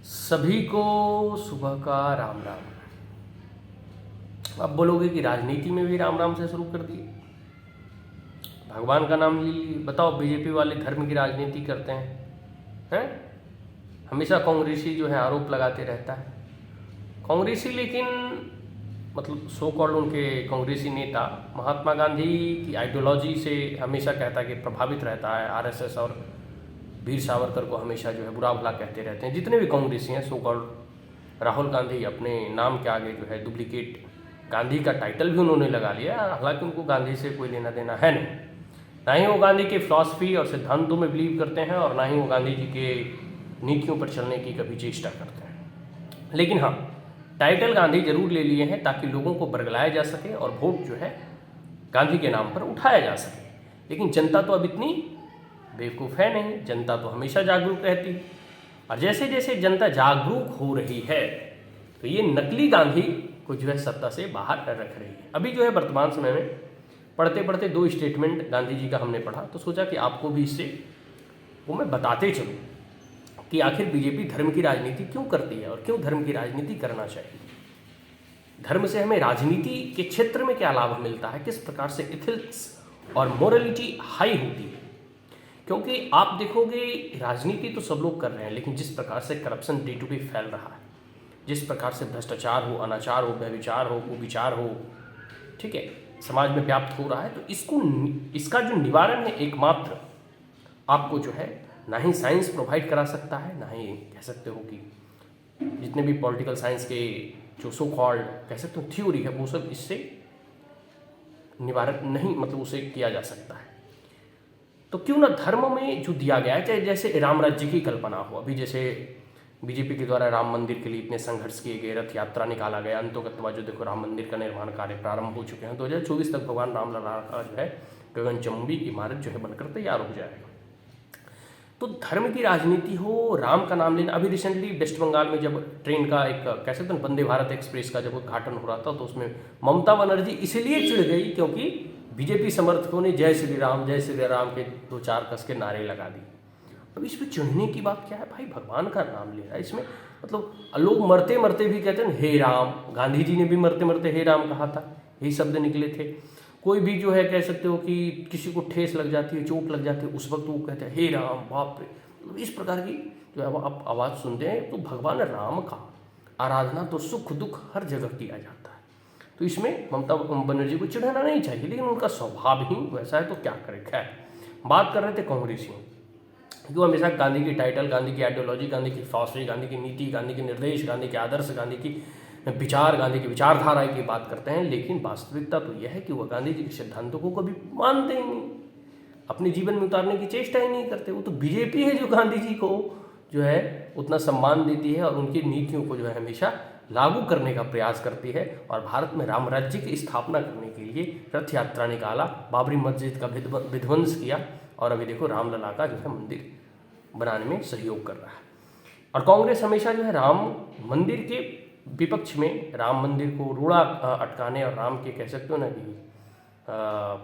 सभी को सुबह का राम राम। अब बोलोगे कि राजनीति में भी राम राम से शुरू कर दिए, भगवान का नाम ले लिए। बताओ, बीजेपी वाले धर्म की राजनीति करते हैं? हमेशा कांग्रेसी जो है आरोप लगाते रहता है। कांग्रेसी लेकिन मतलब सो कॉल्ड उनके कांग्रेसी नेता महात्मा गांधी की आइडियोलॉजी से हमेशा कहता है कि प्रभावित रहता है। आरएसएस और वीर सावरकर को हमेशा जो है बुरा भला कहते रहते हैं जितने भी कांग्रेसी हैं सो कॉल्ड। राहुल गांधी अपने नाम के आगे जो है डुप्लीकेट गांधी का टाइटल भी उन्होंने लगा लिया, हालांकि उनको गांधी से कोई लेना देना है नहीं। ना ही वो गांधी के फिलॉसफी और सिद्धांतों में बिलीव करते हैं और ना ही वो गांधी जी के नीतियों पर चलने की कभी चेष्टा करते हैं। लेकिन हाँ, टाइटल गांधी जरूर ले लिए हैं ताकि लोगों को बरगलाया जा सके और वोट जो है गांधी के नाम पर उठाया जा सके। लेकिन जनता तो अब इतनी बेवकूफ़ है नहीं, जनता तो हमेशा जागरूक रहती है। और जैसे जैसे जनता जागरूक हो रही है तो ये नकली गांधी को जो है सत्ता से बाहर रख रही है। अभी जो है वर्तमान समय में पढ़ते पढ़ते 2 स्टेटमेंट गांधी जी का हमने पढ़ा तो सोचा कि आपको भी इससे वो मैं बताते चलूँ कि आखिर बीजेपी धर्म की राजनीति क्यों करती है और क्यों धर्म की राजनीति करना चाहिए। धर्म से हमें राजनीति के क्षेत्र में क्या लाभ मिलता है, किस प्रकार से इथिक्स और मोरलिटी हाई होती है। क्योंकि आप देखोगे राजनीति तो सब लोग कर रहे हैं, लेकिन जिस प्रकार से करप्शन डे टू डे फैल रहा है, जिस प्रकार से भ्रष्टाचार हो, अनाचार हो, व्यभिचार हो, कुविचार हो, ठीक है, समाज में व्याप्त हो रहा है, तो इसका जो निवारण है एकमात्र आपको जो है ना ही साइंस प्रोवाइड करा सकता है, ना ही कह सकते हो कि जितने भी पॉलिटिकल साइंस के जो सो कॉल्ड कह सकते हो थ्योरी है वो सब इससे निवारण नहीं, मतलब उसे किया जा सकता है। तो क्यों ना धर्म में जो दिया गया है, चाहे जैसे राम राज्य की कल्पना हो, अभी जैसे बीजेपी के द्वारा राम मंदिर के लिए इतने संघर्ष किए गए, रथ यात्रा निकाला गया, अंतोगत्वा जो देखो राम मंदिर का निर्माण कार्य प्रारंभ हो चुके हैं। 2024 तक भगवान राम लला का जो है गगनचुंबी इमारत जो है बनकर तैयार हो जाएगा। तो धर्म की राजनीति हो, राम का नाम लेना। अभी रिसेंटली वेस्ट बंगाल में जब ट्रेन का एक कह सकते हैं वंदे भारत एक्सप्रेस का जब उद्घाटन हो रहा था तो उसमें ममता बनर्जी इसलिए चिढ़ गई क्योंकि बीजेपी समर्थकों ने जय श्री राम के 2-4 कस के नारे लगा दिए। अब इसमें चिढ़ने की बात क्या है भाई, भगवान का नाम ले रहा है इसमें, मतलब लोग मरते मरते भी कहते हैं हे राम। गांधी जी ने भी मरते मरते हे राम कहा था, यही शब्द निकले थे। कोई भी जो है कह सकते हो कि किसी को ठेस लग जाती है, चोट लग जाती है, उस वक्त वो कहते हैं हे राम, बाप रे। मतलब इस प्रकार की जो है आप आवाज़ सुनते हैं। तो भगवान राम का आराधना तो सुख दुख हर जगह किया जाता है, तो इसमें ममता बनर्जी को चिढ़ाना नहीं चाहिए, लेकिन उनका स्वभाव ही वैसा है तो क्या करें। खैर, बात कर रहे थे कांग्रेसियों, जो हमेशा गांधी की टाइटल, गांधी की आइडियोलॉजी, गांधी की फिलॉसफी, गांधी की नीति, गांधी के निर्देश, गांधी के आदर्श, गांधी की विचार, गांधी की विचारधारा की बात करते हैं, लेकिन वास्तविकता तो यह है कि वह गांधी जी के सिद्धांतों को कभी मानते ही नहीं, अपने जीवन में उतारने की चेष्टा ही नहीं करते। वो तो बीजेपी है जो गांधी जी को जो है उतना सम्मान देती है और उनकी नीतियों को जो है हमेशा लागू करने का प्रयास करती है। और भारत में राम राज्य की स्थापना करने के लिए रथ यात्रा निकाला, बाबरी मस्जिद का विध्वंस किया और अभी देखो रामलला का जो है मंदिर बनाने में सहयोग कर रहा है। और कांग्रेस हमेशा जो है राम मंदिर के विपक्ष में, राम मंदिर को रोड़ा अटकाने और राम के कह सकते हो ना कि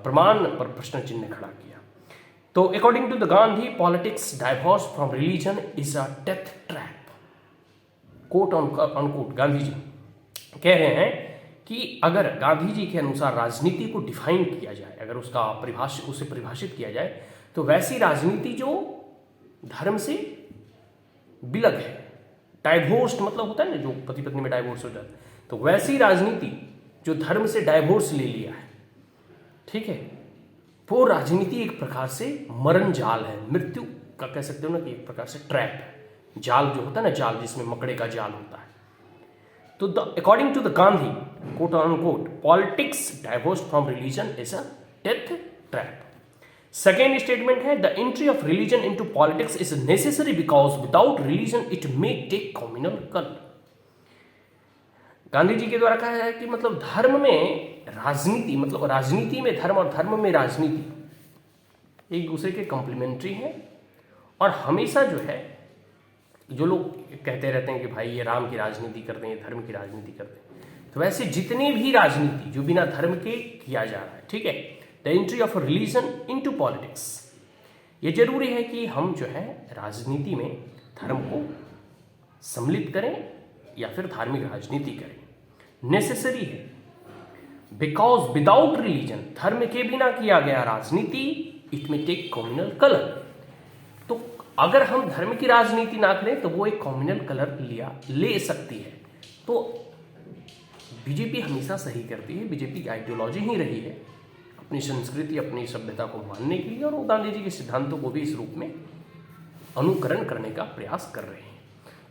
प्रमाण पर प्रश्न चिन्ह खड़ा किया। तो according to the Gandhi, politics divorce from religion is a death trap. Quote on quote Gandhi ji कह रहे हैं कि अगर गांधी जी के अनुसार राजनीति को डिफाइन किया जाए, अगर उसे परिभाषित किया जाए, तो वैसी राजनीति जो धर्म से बिलग है, डाइवोर्स मतलब होता है ना जो पति पत्नी में डाइवोर्स हो जाता है, तो वैसी राजनीति जो धर्म से डाइवोर्स ले लिया है, ठीक है, वो राजनीति एक प्रकार से मरण जाल है, मृत्यु का कह सकते हो ना कि एक प्रकार से ट्रैप है। जाल जो होता है ना, जाल जिसमें मकड़े का जाल होता है। तो according to the Gandhi, quote on quote, politics divorce from religion is a death trap. Second statement है, the entry of religion into politics is necessary because without religion it may take communal colour. Gandhi ji के द्वारा कहा है कि मतलब धर्म में राजनीति, मतलब राजनीति में धर्म और धर्म में राजनीति एक दूसरे के कॉम्प्लीमेंट्री हैं। और हमेशा जो है जो लोग कहते रहते हैं कि भाई ये राम की राजनीति करते हैं, ये धर्म की राजनीति करते हैं, तो वैसे जितनी भी राजनीति जो बिना धर्म के किया जा रहा है, ठीक है, the entry of religion into politics, ये जरूरी है कि हम जो है राजनीति में धर्म को सम्मिलित करें या फिर धार्मिक राजनीति करें। नेसेसरी है बिकॉज विदाउट रिलीजन, धर्म के बिना किया गया राजनीति, इट में टेक कम्युनल कलर। तो अगर हम धर्म की राजनीति ना करें तो वो एक कम्युनल कलर ले सकती है। तो बीजेपी हमेशा सही करती है। बीजेपी की आइडियोलॉजी ही रही है अपनी संस्कृति, अपनी सभ्यता को मानने के लिए, और वो गांधी जी के सिद्धांतों को भी इस रूप में अनुकरण करने का प्रयास कर रहे हैं।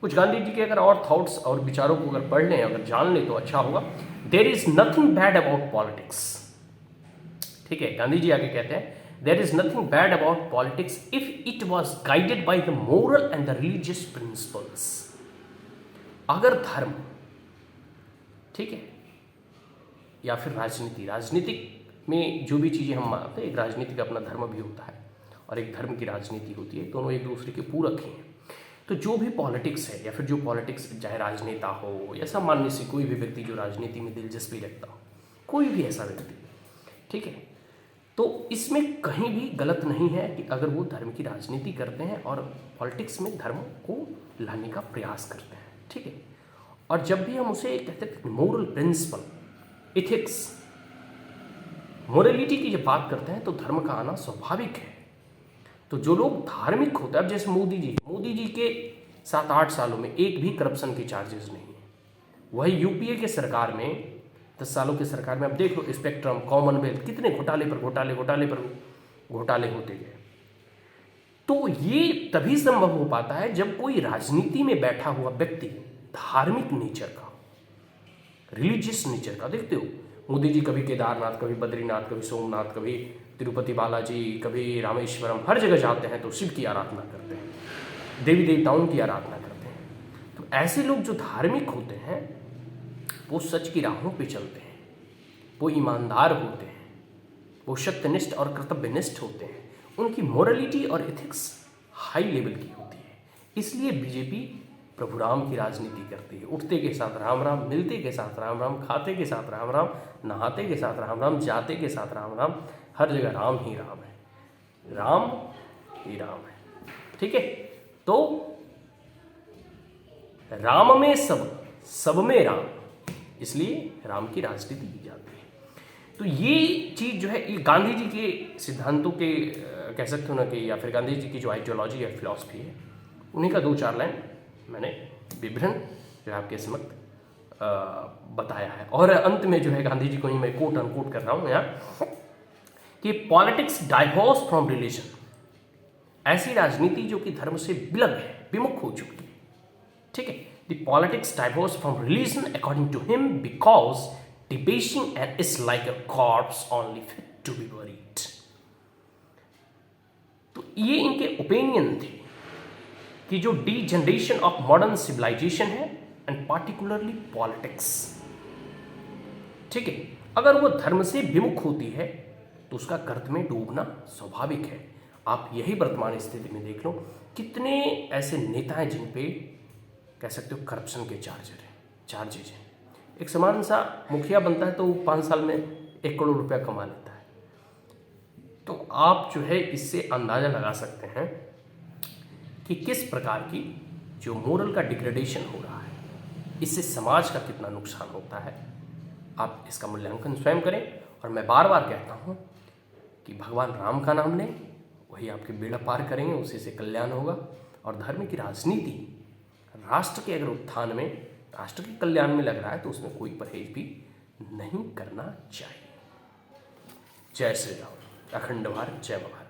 कुछ गांधी जी के अगर और थॉट्स और विचारों को अगर पढ़ लें, अगर जान लें तो अच्छा होगा। There is nothing bad about politics. ठीक है, गांधी जी आगे कहते हैं there is nothing bad about politics if it was guided by the moral and the religious principles. अगर धर्म, ठीक है, या फिर राजनीतिक में जो भी चीज़ें हम मानते हैं, एक राजनीति का अपना धर्म भी होता है और एक धर्म की राजनीति होती है, दोनों एक दूसरे के पूरक ही हैं। तो जो भी पॉलिटिक्स है या फिर जो पॉलिटिक्स, चाहे राजनेता हो या सामान्य से कोई भी व्यक्ति जो राजनीति में दिलचस्पी रखता हो, कोई भी ऐसा व्यक्ति, ठीक है, तो इसमें कहीं भी गलत नहीं है कि अगर वो धर्म की राजनीति करते हैं और पॉलिटिक्स में धर्म को लाने का प्रयास करते हैं। ठीक है, और जब भी हम उसे कहते हैं मोरल प्रिंसिपल, इथिक्स, मोरलिटी की जब बात करते हैं तो धर्म का आना स्वाभाविक है। तो जो लोग धार्मिक होते हैं, अब जैसे मोदी जी के 7-8 सालों में एक भी करप्शन के चार्जेस नहीं है। वही यूपीए के सरकार में 10 सालों के सरकार में अब देख लो, स्पेक्ट्रम, कॉमनवेल्थ, कितने घोटाले होते गए। तो ये तभी संभव हो पाता है जब कोई राजनीति में बैठा हुआ व्यक्ति धार्मिक नेचर का, रिलीजियस नेचर का, देखते हो मोदी जी कभी केदारनाथ, कभी बद्रीनाथ, कभी सोमनाथ, कभी तिरुपति बालाजी, कभी रामेश्वरम, हर जगह जाते हैं तो शिव की आराधना करते हैं, देवी देवताओं की आराधना करते हैं। तो ऐसे लोग जो धार्मिक होते हैं वो सच की राहों पे चलते हैं, वो ईमानदार होते हैं, वो सत्यनिष्ठ और कर्तव्यनिष्ठ होते हैं, उनकी मोरलिटी और एथिक्स हाई लेवल की होती है। इसलिए बीजेपी प्रभु राम की राजनीति करती है। उठते के साथ राम राम, मिलते के साथ राम राम, खाते के साथ राम राम, नहाते के साथ राम राम, जाते के साथ राम राम, हर जगह राम ही राम है, राम ही राम है। ठीक है, तो राम में सब, सब में राम, इसलिए राम की राजनीति की जाती है। तो ये चीज़ जो है, ये गांधी जी के सिद्धांतों के कह सकते हो ना कि, या फिर गांधी जी की जो आइडियोलॉजी है, फिलॉसफी है, उन्हीं का 2-4 लाइन मैंने विवरण जो है आपके समक्ष बताया है। और अंत में जो है गांधी जी को ही मैं कोट अनकोट कर रहा हूँ यहाँ कि पॉलिटिक्स डाइवोर्स फ्रॉम रिलीजन, ऐसी राजनीति जो कि धर्म से विलग है, विमुख हो चुकी है। ठीक है, the politics divorce from religion according to him because debasing and is like a corpse only fit to be buried. तो ये इनके ओपिनियन थे कि जो डीजनरेशन ऑफ मॉडर्न सिविलाइजेशन है एंड पार्टिकुलरली पॉलिटिक्स, ठीक है, अगर वो धर्म से विमुख होती है तो उसका गर्त में डूबना स्वाभाविक है। आप यही वर्तमान स्थिति में देख लो, कितने ऐसे नेता हैं जिन पे कह सकते हो करप्शन के चार्जेज हैं। एक सामान्य सा मुखिया बनता है तो वो 5 साल में 1 करोड़ रुपया कमा लेता है। तो आप जो है इससे अंदाज़ा लगा सकते हैं कि किस प्रकार की जो मोरल का डिग्रेडेशन हो रहा है, इससे समाज का कितना नुकसान होता है। आप इसका मूल्यांकन स्वयं करें। और मैं बार बार कहता हूँ कि भगवान राम का नाम लें, वही आपके बेड़ा पार करेंगे, उसी से कल्याण होगा। और धर्म की राजनीति राष्ट्र के अगर उत्थान में, राष्ट्र के कल्याण में लग रहा है तो उसमें कोई परहेज भी नहीं करना चाहिए। जय श्री राम, अखंड भारत, जय भारत।